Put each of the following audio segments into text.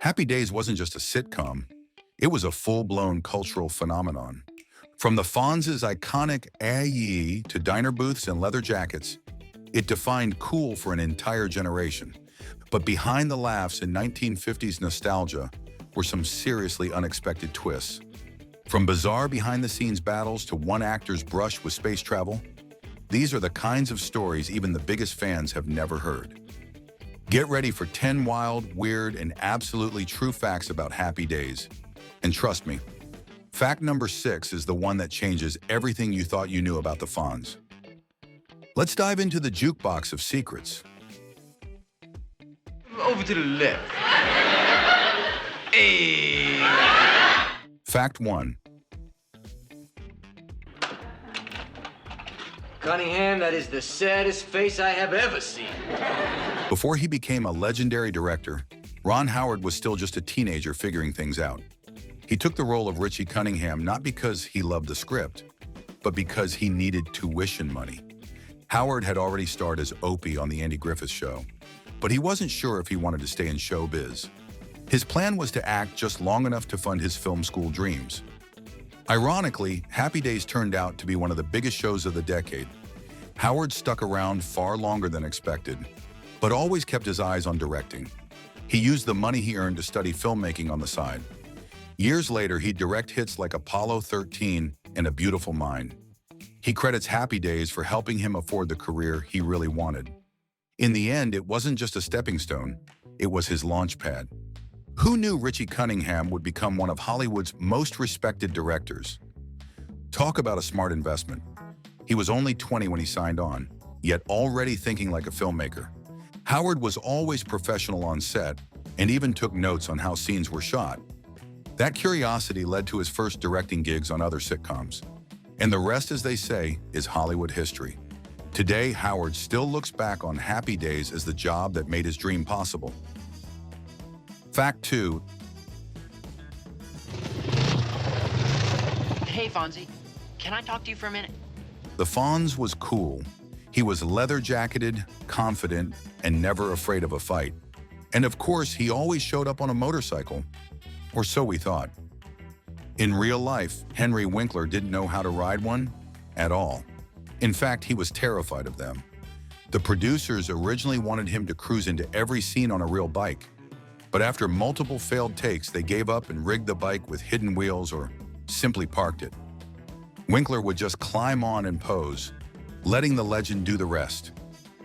Happy Days wasn't just a sitcom, it was a full-blown cultural phenomenon. From the Fonz's iconic "Aye" to diner booths and leather jackets, it defined cool for an entire generation. But behind the laughs and 1950s nostalgia were some seriously unexpected twists. From bizarre behind-the-scenes battles to one actor's brush with space travel, these are the kinds of stories even the biggest fans have never heard. Get ready for 10 wild, weird, and absolutely true facts about Happy Days. And trust me, fact number 6 is the one that changes everything you thought you knew about the Fonz. Let's dive into the jukebox of secrets. Over to the left. Hey. Fact 1. Cunningham, that is the saddest face I have ever seen. Before he became a legendary director, Ron Howard was still just a teenager figuring things out. He took the role of Richie Cunningham not because he loved the script, but because he needed tuition money. Howard had already starred as Opie on The Andy Griffith Show, but he wasn't sure if he wanted to stay in showbiz. His plan was to act just long enough to fund his film school dreams. Ironically, Happy Days turned out to be one of the biggest shows of the decade. Howard stuck around far longer than expected, but always kept his eyes on directing. He used the money he earned to study filmmaking on the side. Years later, he'd direct hits like Apollo 13 and A Beautiful Mind. He credits Happy Days for helping him afford the career he really wanted. In the end, it wasn't just a stepping stone, it was his launch pad. Who knew Richie Cunningham would become one of Hollywood's most respected directors? Talk about a smart investment. He was only 20 when he signed on, yet already thinking like a filmmaker. Howard was always professional on set and even took notes on how scenes were shot. That curiosity led to his first directing gigs on other sitcoms. And the rest, as they say, is Hollywood history. Today, Howard still looks back on Happy Days as the job that made his dream possible. Fact 2. Hey, Fonzie, can I talk to you for a minute? The Fonz was cool. He was leather-jacketed, confident, and never afraid of a fight. And of course, he always showed up on a motorcycle. Or so we thought. In real life, Henry Winkler didn't know how to ride one at all. In fact, he was terrified of them. The producers originally wanted him to cruise into every scene on a real bike. But after multiple failed takes, they gave up and rigged the bike with hidden wheels or simply parked it. Winkler would just climb on and pose, letting the legend do the rest.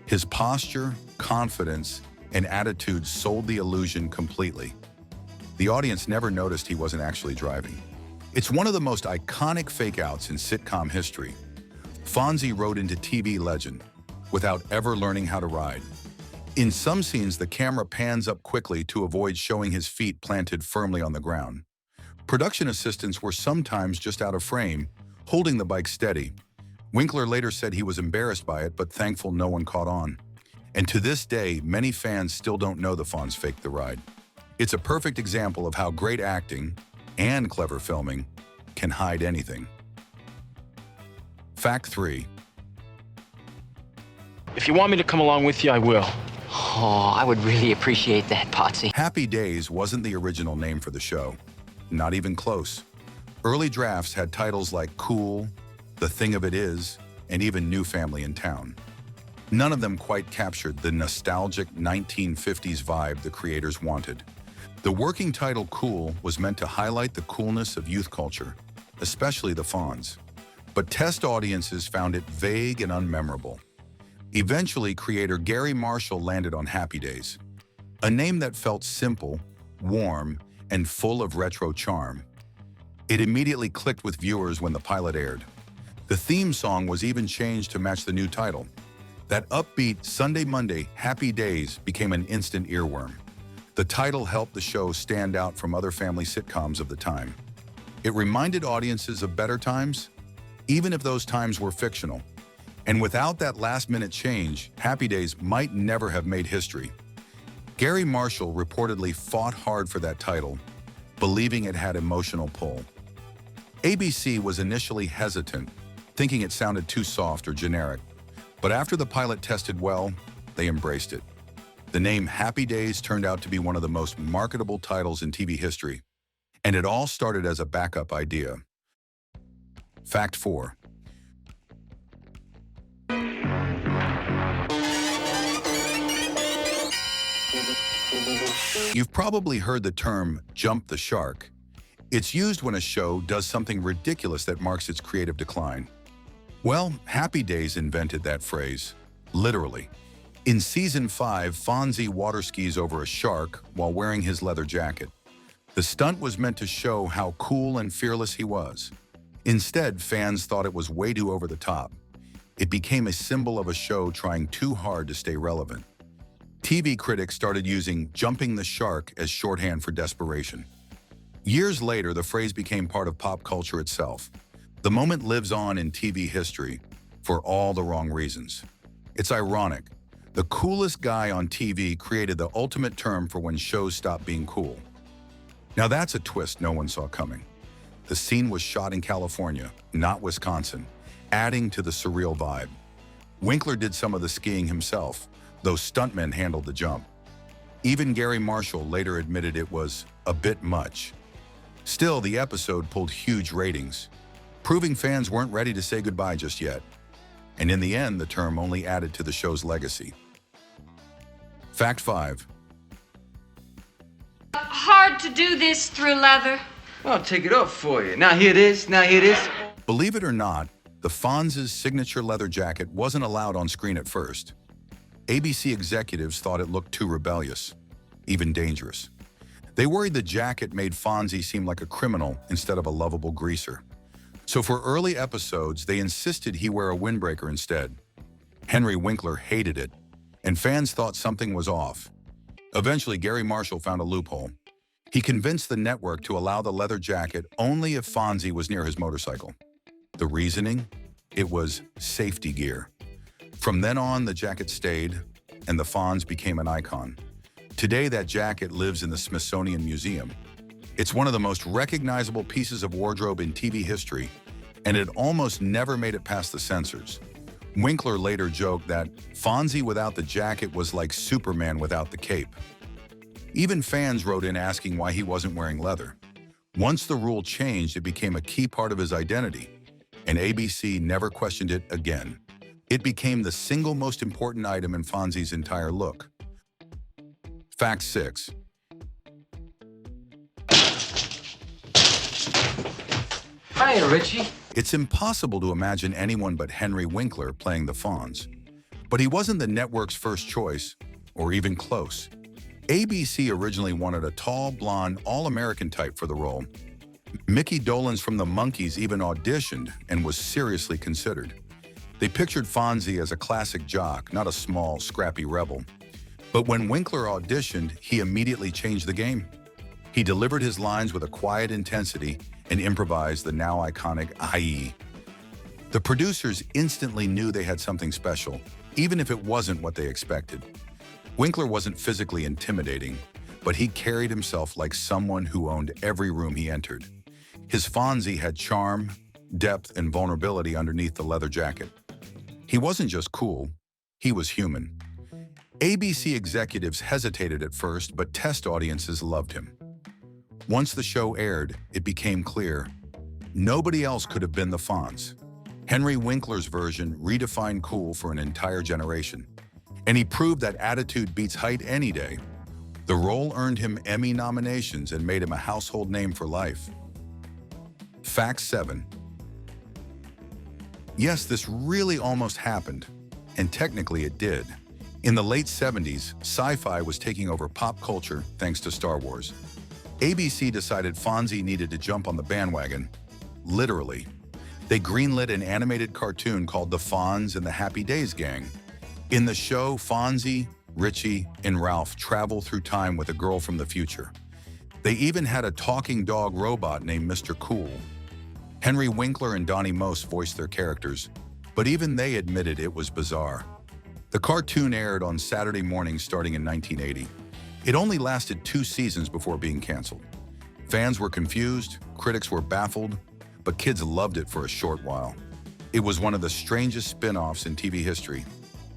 His posture, confidence, and attitude sold the illusion completely. The audience never noticed he wasn't actually driving. It's one of the most iconic fake-outs in sitcom history. Fonzie rode into TV legend without ever learning how to ride. In some scenes, the camera pans up quickly to avoid showing his feet planted firmly on the ground. Production assistants were sometimes just out of frame, holding the bike steady. Winkler later said he was embarrassed by it, but thankful no one caught on. And to this day, many fans still don't know the Fonz faked the ride. It's a perfect example of how great acting and clever filming can hide anything. Fact 3. If you want me to come along with you, I will. Oh, I would really appreciate that, Potsy. Happy Days wasn't the original name for the show. Not even close. Early drafts had titles like Cool, The Thing of It Is, and even New Family in Town. None of them quite captured the nostalgic 1950s vibe the creators wanted. The working title Cool was meant to highlight the coolness of youth culture, especially the Fonz. But test audiences found it vague and unmemorable. Eventually, creator Gary Marshall landed on Happy Days, a name that felt simple, warm, and full of retro charm. It immediately clicked with viewers when the pilot aired. The theme song was even changed to match the new title. That upbeat Sunday Monday Happy Days became an instant earworm. The title helped the show stand out from other family sitcoms of the time. It reminded audiences of better times, even if those times were fictional. And without that last-minute change, Happy Days might never have made history. Gary Marshall reportedly fought hard for that title, believing it had emotional pull. ABC was initially hesitant, thinking it sounded too soft or generic, but after the pilot tested well, they embraced it. The name Happy Days turned out to be one of the most marketable titles in TV history, and it all started as a backup idea. Fact 4. You've probably heard the term jump the shark. It's used when a show does something ridiculous that marks its creative decline. Well, Happy Days invented that phrase, literally. In Season 5, Fonzie water skis over a shark while wearing his leather jacket. The stunt was meant to show how cool and fearless he was. Instead, fans thought it was way too over the top. It became a symbol of a show trying too hard to stay relevant. TV critics started using jumping the shark as shorthand for desperation. Years later, the phrase became part of pop culture itself. The moment lives on in TV history for all the wrong reasons. It's ironic. The coolest guy on TV created the ultimate term for when shows stop being cool. Now that's a twist no one saw coming. The scene was shot in California, not Wisconsin, adding to the surreal vibe. Winkler did some of the skiing himself, though stuntmen handled the jump. Even Gary Marshall later admitted it was a bit much. Still, the episode pulled huge ratings, proving fans weren't ready to say goodbye just yet. And in the end, the term only added to the show's legacy. Fact 5. Hard to do this through leather. I'll take it off for you. Now here it is. Now here it is. Believe it or not, the Fonz's signature leather jacket wasn't allowed on screen at first. ABC executives thought it looked too rebellious, even dangerous. They worried the jacket made Fonzie seem like a criminal instead of a lovable greaser. So for early episodes, they insisted he wear a windbreaker instead. Henry Winkler hated it, and fans thought something was off. Eventually, Gary Marshall found a loophole. He convinced the network to allow the leather jacket only if Fonzie was near his motorcycle. The reasoning? It was safety gear. From then on, the jacket stayed, and the Fonz became an icon. Today, that jacket lives in the Smithsonian Museum. It's one of the most recognizable pieces of wardrobe in TV history, and it almost never made it past the censors. Winkler later joked that Fonzie without the jacket was like Superman without the cape. Even fans wrote in asking why he wasn't wearing leather. Once the rule changed, it became a key part of his identity, and ABC never questioned it again. It became the single most important item in Fonzie's entire look. Fact 6. Hiya, Richie. It's impossible to imagine anyone but Henry Winkler playing the Fonz. But he wasn't the network's first choice, or even close. ABC originally wanted a tall, blonde, all-American type for the role. Mickey Dolenz from the Monkees even auditioned and was seriously considered. They pictured Fonzie as a classic jock, not a small, scrappy rebel. But when Winkler auditioned, he immediately changed the game. He delivered his lines with a quiet intensity and improvised the now iconic aye. The producers instantly knew they had something special, even if it wasn't what they expected. Winkler wasn't physically intimidating, but he carried himself like someone who owned every room he entered. His Fonzie had charm, depth, and vulnerability underneath the leather jacket. He wasn't just cool, he was human. ABC executives hesitated at first, but test audiences loved him. Once the show aired, it became clear nobody else could have been the Fonz. Henry Winkler's version redefined cool for an entire generation, and he proved that attitude beats height any day. The role earned him Emmy nominations and made him a household name for life. Fact 7. Yes, this really almost happened, and technically it did. In the late 70s, sci-fi was taking over pop culture thanks to Star Wars. ABC decided Fonzie needed to jump on the bandwagon, literally. They greenlit an animated cartoon called The Fonz and the Happy Days Gang. In the show, Fonzie, Richie, and Ralph travel through time with a girl from the future. They even had a talking dog robot named Mr. Cool. Henry Winkler and Donnie Most voiced their characters, but even they admitted it was bizarre. The cartoon aired on Saturday mornings starting in 1980. It only lasted 2 seasons before being canceled. Fans were confused, critics were baffled, but kids loved it for a short while. It was one of the strangest spin-offs in TV history.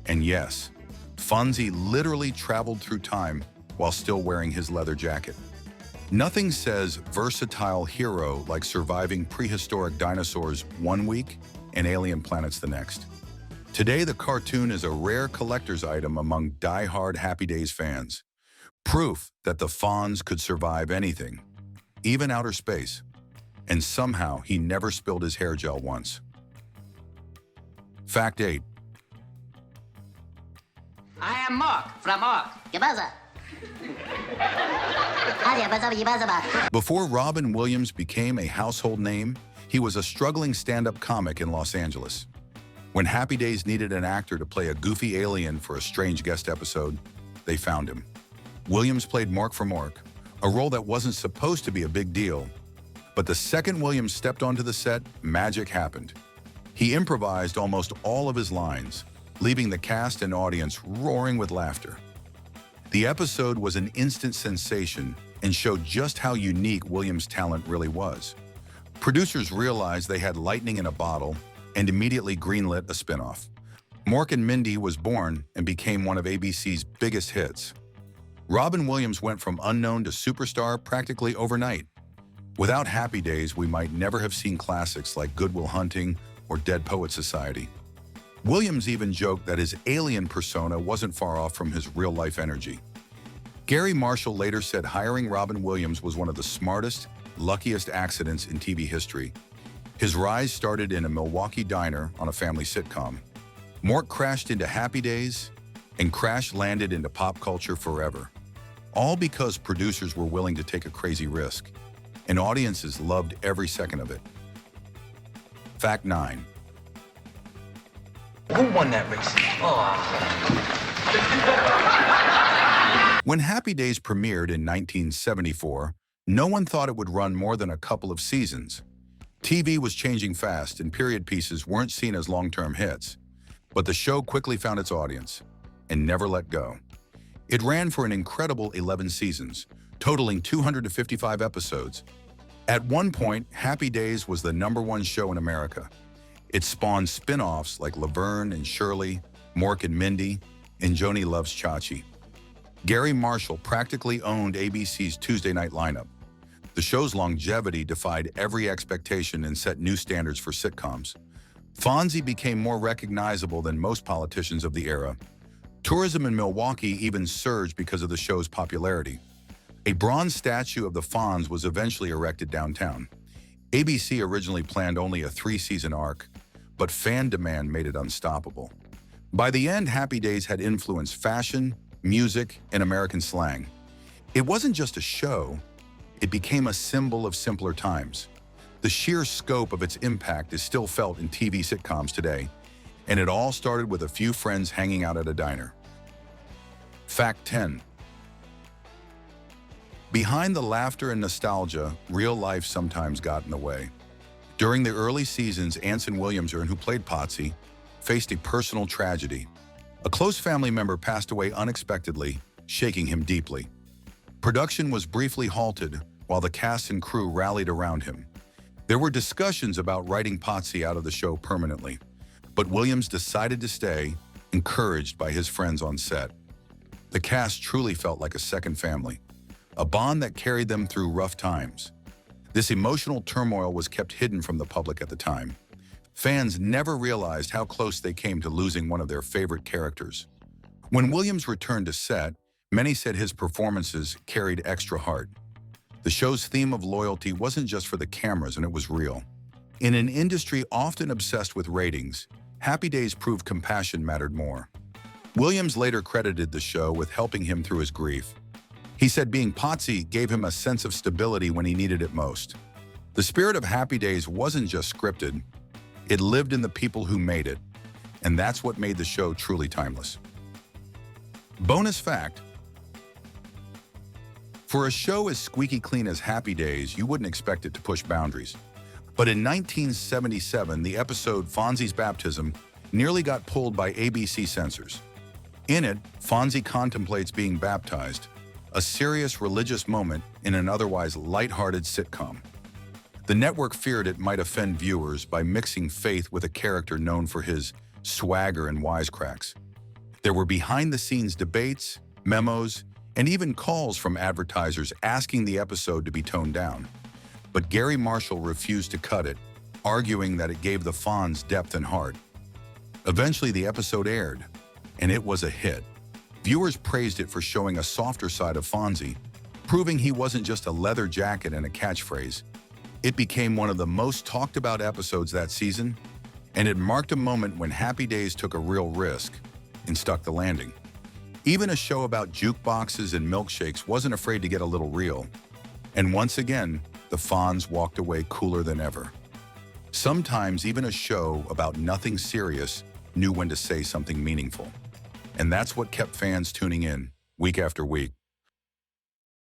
And yes, Fonzie literally traveled through time while still wearing his leather jacket. Nothing says versatile hero like surviving prehistoric dinosaurs one week and alien planets the next. Today, the cartoon is a rare collector's item among die-hard Happy Days fans. Proof that the Fonz could survive anything, even outer space. And somehow, he never spilled his hair gel once. Fact 8. I am Mark from Mark. Before Robin Williams became a household name, he was a struggling stand-up comic in Los Angeles. When Happy Days needed an actor to play a goofy alien for a strange guest episode, they found him. Williams played Mork for Mork, a role that wasn't supposed to be a big deal. But the second Williams stepped onto the set, magic happened. He improvised almost all of his lines, leaving the cast and audience roaring with laughter. The episode was an instant sensation and showed just how unique Williams' talent really was. Producers realized they had lightning in a bottle and immediately greenlit a spinoff. Mork and Mindy was born and became one of ABC's biggest hits. Robin Williams went from unknown to superstar practically overnight. Without Happy Days, we might never have seen classics like Good Will Hunting or Dead Poets Society. Williams even joked that his alien persona wasn't far off from his real-life energy. Gary Marshall later said hiring Robin Williams was one of the smartest, luckiest accidents in TV history. His rise started in a Milwaukee diner on a family sitcom. Mork crashed into Happy Days and crash-landed into pop culture forever. All because producers were willing to take a crazy risk, and audiences loved every second of it. Fact 9. Who won that race? When Happy Days premiered in 1974, no one thought it would run more than a couple of seasons. TV was changing fast and period pieces weren't seen as long-term hits. But the show quickly found its audience and never let go. It ran for an incredible 11 seasons, totaling 255 episodes. At one point, Happy Days was the #1 show in America. It spawned spin-offs like Laverne and Shirley, Mork and Mindy, and Joni Loves Chachi. Gary Marshall practically owned ABC's Tuesday night lineup. The show's longevity defied every expectation and set new standards for sitcoms. Fonzie became more recognizable than most politicians of the era. Tourism in Milwaukee even surged because of the show's popularity. A bronze statue of the Fonz was eventually erected downtown. ABC originally planned only a 3-season arc, but fan demand made it unstoppable. By the end, Happy Days had influenced fashion, music, and American slang. It wasn't just a show, it became a symbol of simpler times. The sheer scope of its impact is still felt in TV sitcoms today, and it all started with a few friends hanging out at a diner. Fact 10. Behind the laughter and nostalgia, real life sometimes got in the way. During the early seasons, Anson Williamson, who played Potsy, faced a personal tragedy. A close family member passed away unexpectedly, shaking him deeply. Production was briefly halted while the cast and crew rallied around him. There were discussions about writing Potsy out of the show permanently, but Williams decided to stay, encouraged by his friends on set. The cast truly felt like a second family, a bond that carried them through rough times. This emotional turmoil was kept hidden from the public at the time. Fans never realized how close they came to losing one of their favorite characters. When Williams returned to set, many said his performances carried extra heart. The show's theme of loyalty wasn't just for the cameras, and it was real. In an industry often obsessed with ratings, Happy Days proved compassion mattered more. Williams later credited the show with helping him through his grief. He said being Potsy gave him a sense of stability when he needed it most. The spirit of Happy Days wasn't just scripted, it lived in the people who made it, and that's what made the show truly timeless. Bonus fact: for a show as squeaky clean as Happy Days, you wouldn't expect it to push boundaries. But in 1977, the episode Fonzie's Baptism nearly got pulled by ABC censors. In it, Fonzie contemplates being baptized, a serious religious moment in an otherwise lighthearted sitcom. The network feared it might offend viewers by mixing faith with a character known for his swagger and wisecracks. There were behind-the-scenes debates, memos, and even calls from advertisers asking the episode to be toned down. But Gary Marshall refused to cut it, arguing that it gave the Fonz depth and heart. Eventually, the episode aired, and it was a hit. Viewers praised it for showing a softer side of Fonzie, proving he wasn't just a leather jacket and a catchphrase. It became one of the most talked about episodes that season, and it marked a moment when Happy Days took a real risk and stuck the landing. Even a show about jukeboxes and milkshakes wasn't afraid to get a little real. And once again, the Fonz walked away cooler than ever. Sometimes even a show about nothing serious knew when to say something meaningful. And that's what kept fans tuning in week after week.